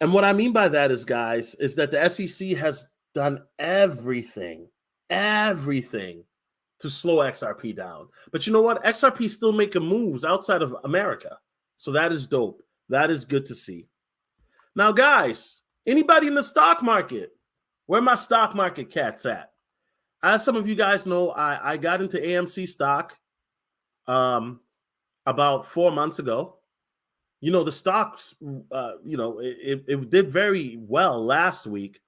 And what I mean by that is, guys, is that the SEC has done everything to slow XRP down. But you know what? XRP is still making moves outside of America. So that is dope. That is good to see. Now, guys, anybody in the stock market? Where my stock market cats at? As some of you guys know, I got into AMC stock about 4 months ago. You know, the stocks, it did very well last week.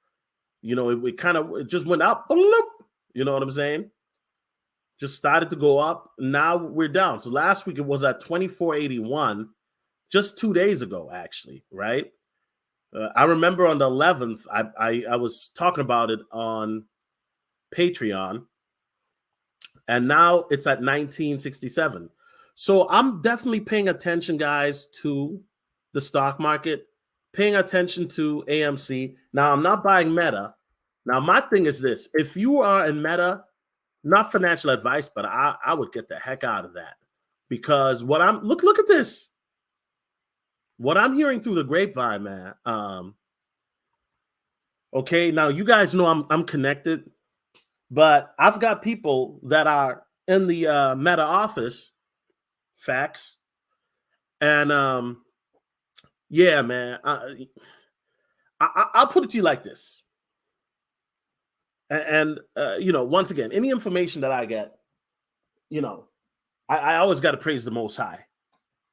You know, it just went up. You know what I'm saying? Just started to go up. Now we're down. So last week it was at 24.81, just 2 days ago, actually, right? I remember on the 11th, I was talking about it on Patreon, and now it's at 1967. So I'm definitely paying attention, guys, to the stock market, paying attention to AMC. Now, I'm not buying Meta. Now, my thing is this. If you are in Meta, not financial advice, but I would get the heck out of that. Because look at this. What I'm hearing through the grapevine, man. Okay, now you guys know I'm connected, but I've got people that are in the Meta office, facts, and yeah, man. I'll put it to you like this, and once again, any information that I get, I always got to praise the Most High.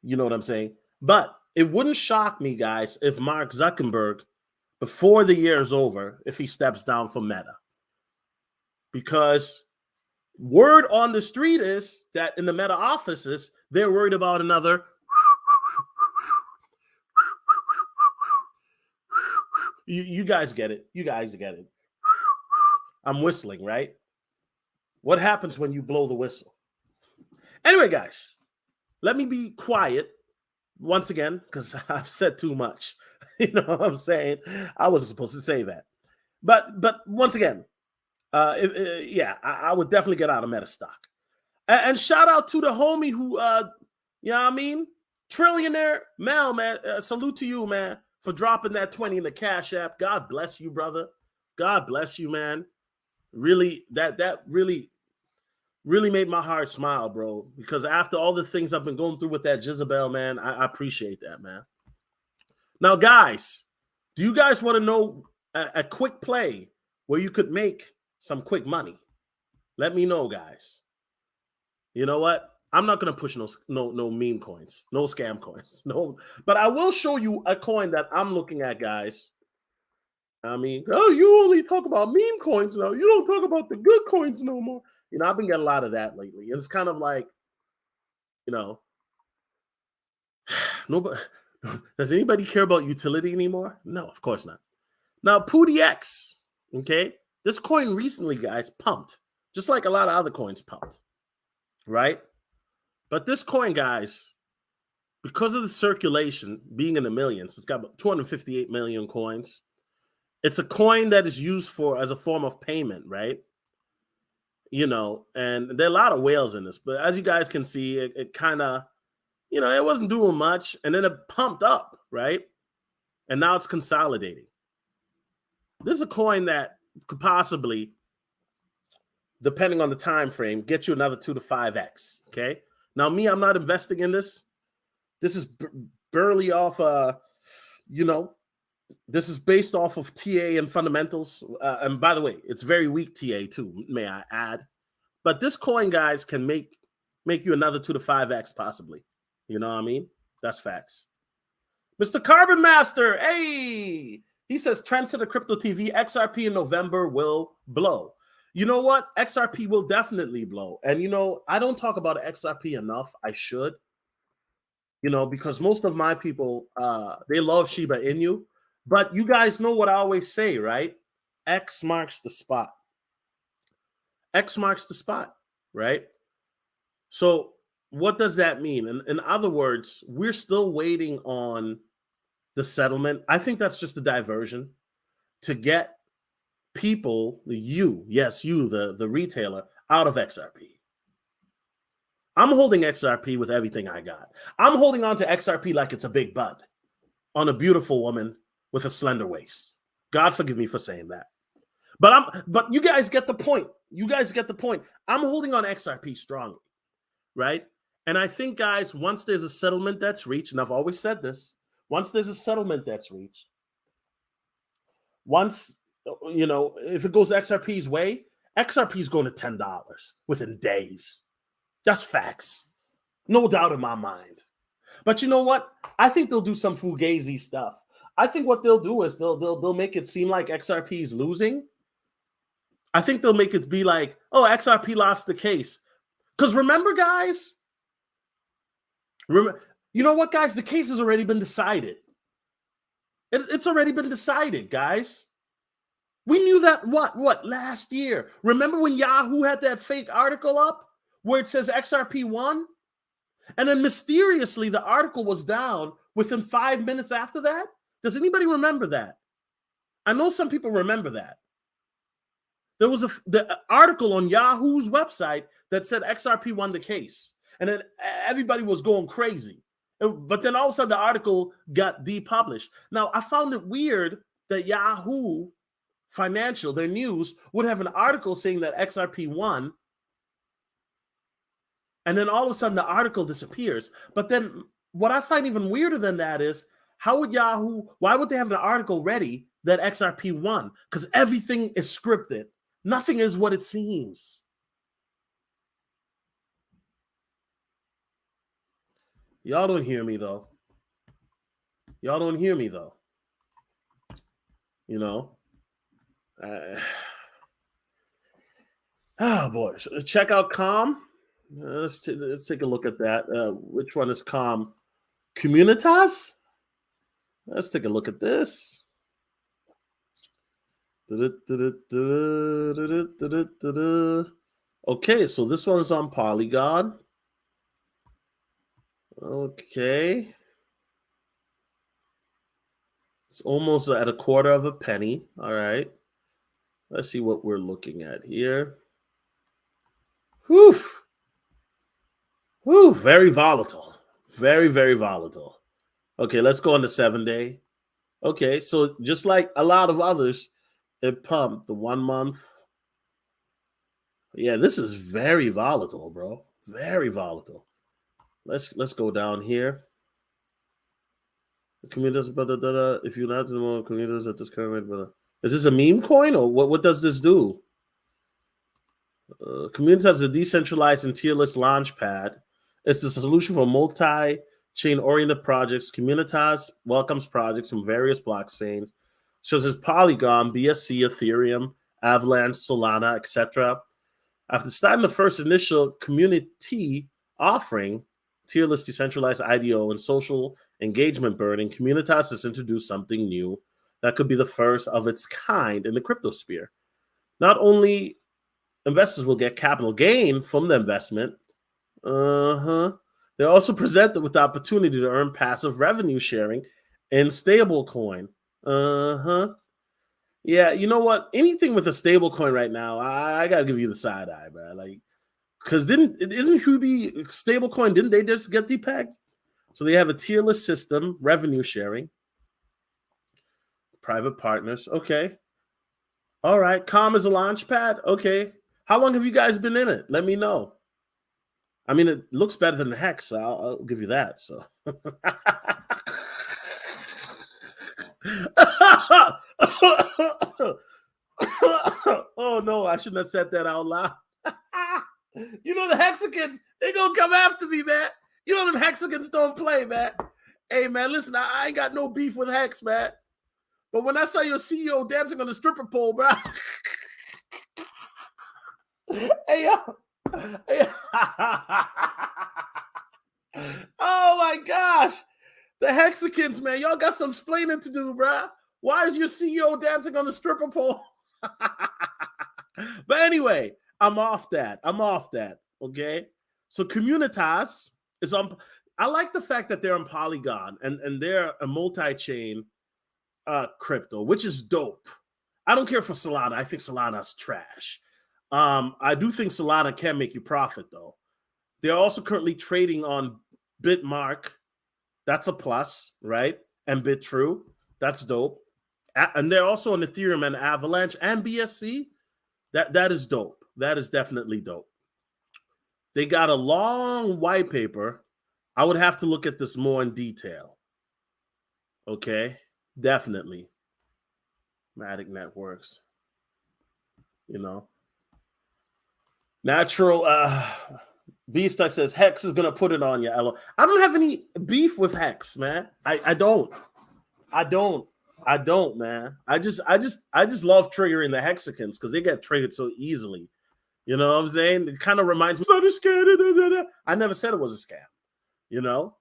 You know what I'm saying? But it wouldn't shock me, guys, if Mark Zuckerberg, before the year is over, if he steps down from Meta. Because word on the street is that in the Meta offices, they're worried about another. You guys get it. You guys get it. I'm whistling, right? What happens when you blow the whistle? Anyway, guys, let me be quiet once again, because I've said too much. You know what I'm saying? I wasn't supposed to say that. But once again, I would definitely get out of Meta stock. And shout out to the homie who, you know what I mean? Trillionaire Mel, man. Salute to you, man, for dropping that 20 in the Cash App. God bless you, brother. God bless you, man. Really, that really made my heart smile, bro. Because after all the things I've been going through with that Jezebel, man, I appreciate that, man. Now, guys, do you guys want to know a quick play where you could make some quick money? Let me know, guys. You know what? I'm not going to push no meme coins, no scam coins, no. But I will show you a coin that I'm looking at, guys. I mean, oh, you only talk about meme coins now. You don't talk about the good coins no more. You know, I've been getting a lot of that lately. And it's kind of like, nobody. Does anybody care about utility anymore? No, of course not. Now, PooDX, okay? This coin recently, guys, pumped. Just like a lot of other coins pumped, right? But this coin, guys, because of the circulation being in the millions, it's got about 258 million coins. It's a coin that is used as a form of payment, right? And there are a lot of whales in this. But as you guys can see, it kind of, it wasn't doing much. And then it pumped up, right? And now it's consolidating. This is a coin that could possibly, depending on the time frame, get you another 2 to 5x, okay? Now, me, I'm not investing in this. This is barely off, this is based off of TA and fundamentals. And by the way, it's very weak TA too, may I add. But this coin, guys, can make you another 2 to 5x possibly. You know what I mean? That's facts. Mr. Carbon Master, hey! He says, Trendsetter Crypto TV, XRP in November will blow. You know what? XRP will definitely blow. And, I don't talk about XRP enough. I should. Because most of my people, they love Shiba Inu. But you guys know what I always say, right? X marks the spot. X marks the spot, right? So what does that mean? In other words, we're still waiting on the settlement. I think that's just a diversion to get people, you, the retailer, out of XRP. I'm holding XRP with everything I got. I'm holding on to XRP like it's a big bud on a beautiful woman with a slender waist. God forgive me for saying that. But you guys get the point. You guys get the point. I'm holding on XRP strongly, right? And I think, guys, once there's a settlement that's reached, and I've always said this, once there's a settlement that's reached, once, if it goes XRP's way, XRP's going to $10 within days. That's facts. No doubt in my mind. But you know what? I think they'll do some fugazi stuff. I think what they'll do is they'll make it seem like XRP is losing. I think they'll make it be like, oh, XRP lost the case. Because remember, guys, you know what, guys? The case has already been decided. It's already been decided, guys. We knew that, last year? Remember when Yahoo had that fake article up where it says XRP won? And then mysteriously, the article was down within 5 minutes after that? Does anybody remember that? I know some people remember that. There was the article on Yahoo's website that said XRP won the case. And then everybody was going crazy. But then all of a sudden, the article got depublished. Now, I found it weird that Yahoo Financial, their news, would have an article saying that XRP won. And then all of a sudden, the article disappears. But then what I find even weirder than that is, why would they have an article ready that XRP won? Because everything is scripted. Nothing is what it seems. Y'all don't hear me, though. Oh, boy. So check out Calm. Let's take a look at that. Which one is Calm? Communitas? Let's take a look at this. Okay, so this one is on Polygon. Okay. It's almost at a quarter of a penny. All right. Let's see what we're looking at here. Whew. Very volatile. Very, very volatile. Okay, let's go on the 7-day. Okay, so just like a lot of others, it pumped the 1 month. Yeah, this is very volatile, bro. Very volatile. Let's go down here. Communities, if you're not in the more communities at this current rate, is this a meme coin or what does this do? Communities has a decentralized and tierless launchpad. It's the solution for multi-chain oriented projects. Communitas welcomes projects from various blockchains, such as Polygon, BSC, Ethereum, Avalanche, Solana, etc. After starting the first initial community offering, tierless decentralized IDO and social engagement burning, Communitas has introduced something new that could be the first of its kind in the crypto sphere. Not only investors will get capital gain from the investment, they're also presented with the opportunity to earn passive revenue sharing in stablecoin. Yeah, you know what? Anything with a stablecoin right now, I gotta give you the side eye, bro. Like, because isn't Huobi stablecoin? Didn't they just get depegged? So they have a tierless system, revenue sharing, private partners. Okay, all right. Calm is a launch pad. Okay, how long have you guys been in it? Let me know. I mean, it looks better than the Hex, so I'll give you that. So. Oh no, I shouldn't have said that out loud. You know the Hexicans, they gonna come after me, man. You know them Hexicans don't play, man. Hey man, listen, I ain't got no beef with Hex, man. But when I saw your CEO dancing on the stripper pole, bro. Hey yo. Hey. Oh my gosh. The Hexicans, man, y'all got some explaining to do, bro. Why is your CEO dancing on the stripper pole? But anyway, I'm off that. Okay. So Communitas is on. I like the fact that they're on Polygon and they're a multi-chain crypto, which is dope. I don't care for Solana. I think Solana's trash. I do think Solana can make you profit though. They're also currently trading on Bitmark. That's a plus, right? And BitTrue. That's dope. And they're also on Ethereum and Avalanche and BSC. That is dope. That is definitely dope. They got a long white paper. I would have to look at this more in detail. Okay, definitely. Matic Networks. You know, natural. B-Stuck says Hex is gonna put it on you, Ella. I don't have any beef with Hex, man. I don't, man. I just love triggering the Hexicans because they get triggered so easily. You know what I'm saying? It kind of reminds me. It's not a scam. I never said it was a scam. You know,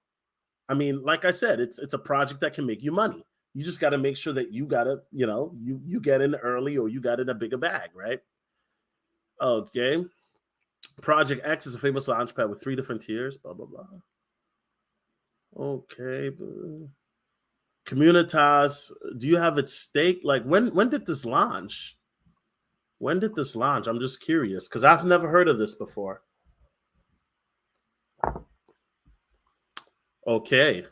I mean, like I said, it's a project that can make you money. You just got to make sure that you gotta, you get in early or you got in a bigger bag, right? Okay. Project X is a famous launchpad with 3 different tiers. Blah blah blah. Okay. Communitas, do you have its stake? Like when did this launch? When did this launch? I'm just curious because I've never heard of this before. Okay.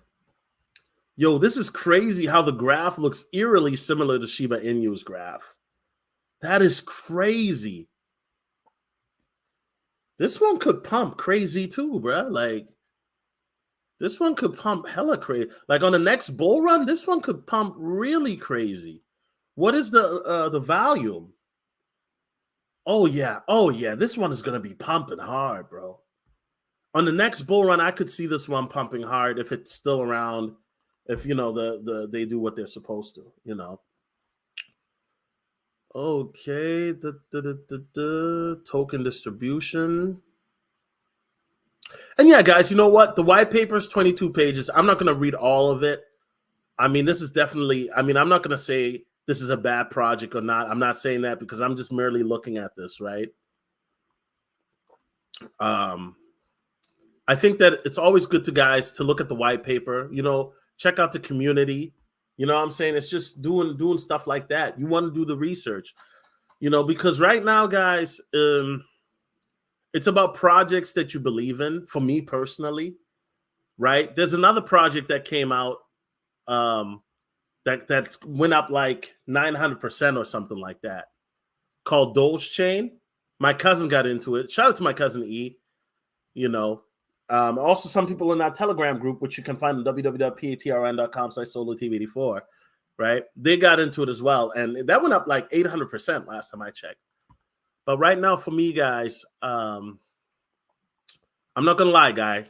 Yo, this is crazy how the graph looks eerily similar to Shiba Inu's graph. That is crazy. This one could pump crazy too, bro. Like, this one could pump hella crazy. Like on the next bull run, this one could pump really crazy. What is the volume? Oh yeah. This one is gonna be pumping hard, bro. On the next bull run, I could see this one pumping hard if it's still around. If they do what they're supposed to, Okay, token distribution. And yeah, guys, you know what? The white paper is 22 pages. I'm not going to read all of it. I mean, this is definitely, I'm not going to say this is a bad project or not. I'm not saying that because I'm just merely looking at this, right? I think that it's always good to guys to look at the white paper, check out the community. You know what I'm saying? It's just doing stuff like that. You want to do the research, because right now, guys, it's about projects that you believe in. For me personally, right? There's another project that came out that went up like 900% or something like that, called Doge Chain. My cousin got into it. Shout out to my cousin E. Also some people in that Telegram group, which you can find on www.patrn.com/solotv84, right? They got into it as well, and that went up like 800% last time I checked. But right now, for me, guys, I'm not gonna lie, guys.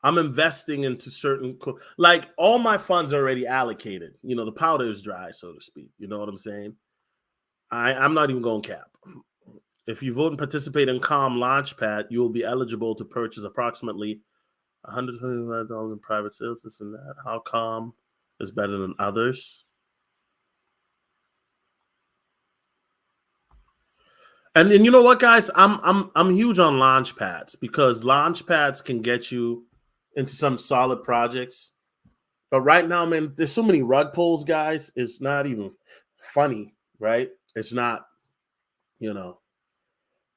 I'm investing into certain, like all my funds are already allocated. The powder is dry, so to speak. You know what I'm saying? I'm not even going cap. If you vote and participate in Calm Launchpad, you will be eligible to purchase approximately $125 in private sales. This and that. How Calm is better than others? And you know what, guys? I'm huge on launchpads because launchpads can get you into some solid projects. But right now, man, there's so many rug pulls, guys. It's not even funny, right? It's not,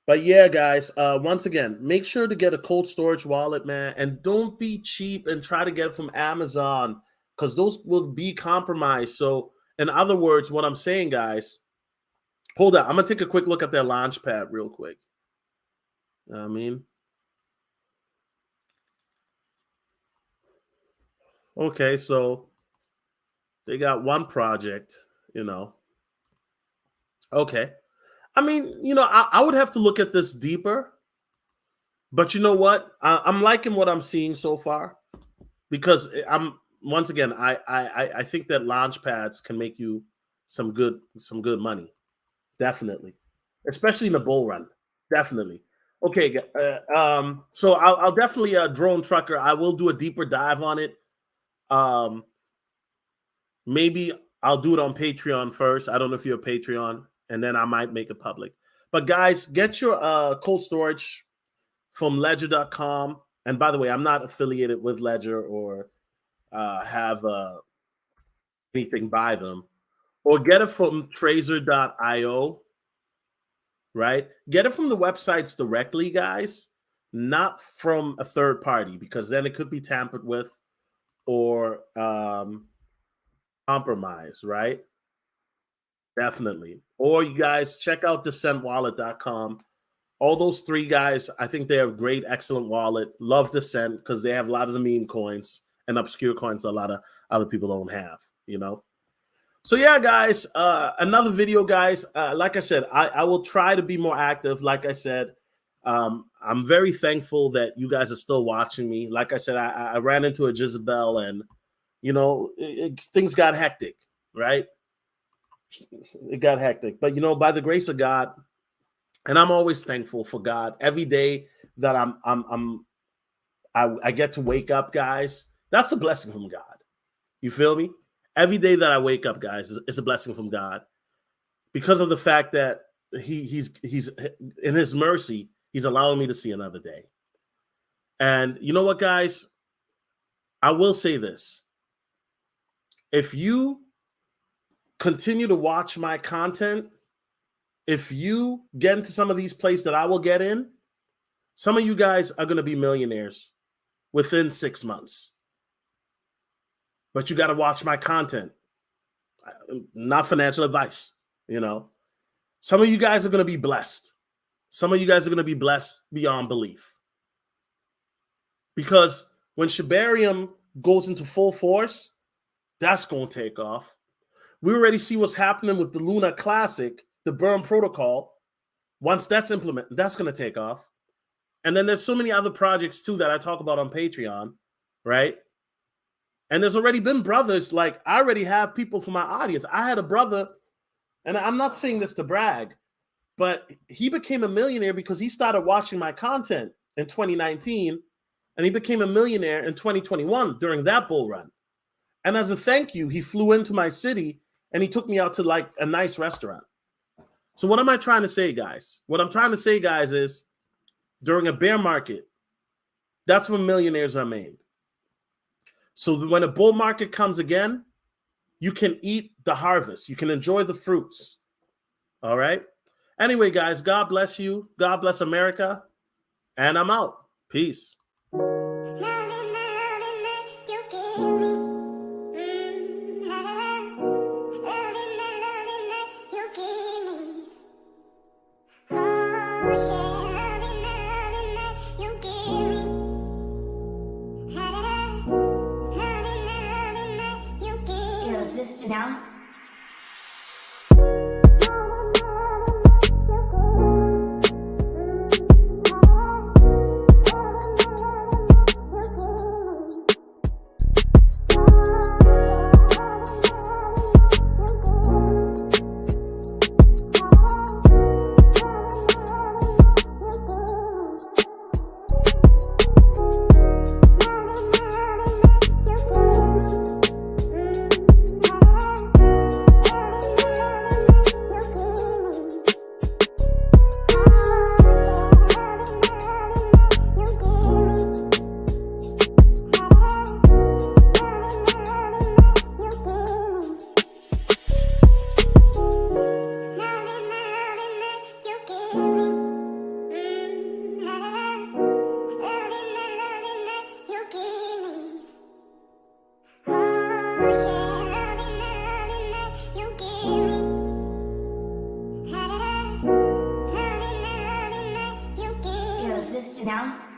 But yeah, guys, once again, make sure to get a cold storage wallet, man. And don't be cheap and try to get it from Amazon because those will be compromised. So, in other words, what I'm saying, guys, hold on. I'm going to take a quick look at their Launchpad real quick. Okay, so they got one project, Okay. I would have to look at this deeper. But you know what? I'm liking what I'm seeing so far because once again, I think that launch pads can make you some good money. Definitely. Especially in the bull run. Definitely. Okay. So I'll definitely Drone Trucker. I will do a deeper dive on it. Maybe I'll do it on Patreon first. I don't know if you're a Patreon, and then I might make it public. But guys, get your cold storage from ledger.com. And by the way, I'm not affiliated with Ledger or have anything by them. Or get it from tracer.io, right? Get it from the websites directly, guys, not from a third party, because then it could be tampered with or compromised, right? Definitely. Or you guys check out descentwallet.com. All those three guys, I think they have great, excellent wallet. Love Descent because they have a lot of the meme coins and obscure coins a lot of other people don't have, you know? So yeah, guys, another video, guys. Like I said, I will try to be more active. Like I said, I'm very thankful that you guys are still watching me. Like I said, I ran into a Jezebel and, you know, things got hectic, right? It got hectic. But, you know, by the grace of God, and I'm always thankful for God every day that I get to wake up, guys. That's a blessing from God. You feel me? Every day that I wake up, guys, is a blessing from God because of the fact that he's in his mercy, he's allowing me to see another day. And you know what, guys? I will say this. If you continue to watch my content, if you get into some of these places that I will get in, some of you guys are going to be millionaires within 6 months. But you got to watch my content. Not financial advice, you know. Some of you guys are going to be blessed. Some of you guys are going to be blessed beyond belief. Because when Shibarium goes into full force, that's going to take off. We already see what's happening with the Luna Classic, the Burn Protocol. Once that's implemented, that's going to take off. And then there's so many other projects, too, that I talk about on Patreon, right? And there's already been brothers, like I already have people for my audience. I had a brother, and I'm not saying this to brag, but he became a millionaire because he started watching my content in 2019, and he became a millionaire in 2021 during that bull run. And as a thank you, he flew into my city, and he took me out to like a nice restaurant. So what am I trying to say, guys? What I'm trying to say, guys, is during a bear market, that's when millionaires are made. So when a bull market comes again, you can eat the harvest. You can enjoy the fruits. All right? Anyway, guys, God bless you. God bless America. And I'm out. Peace. Resist now. Resist now.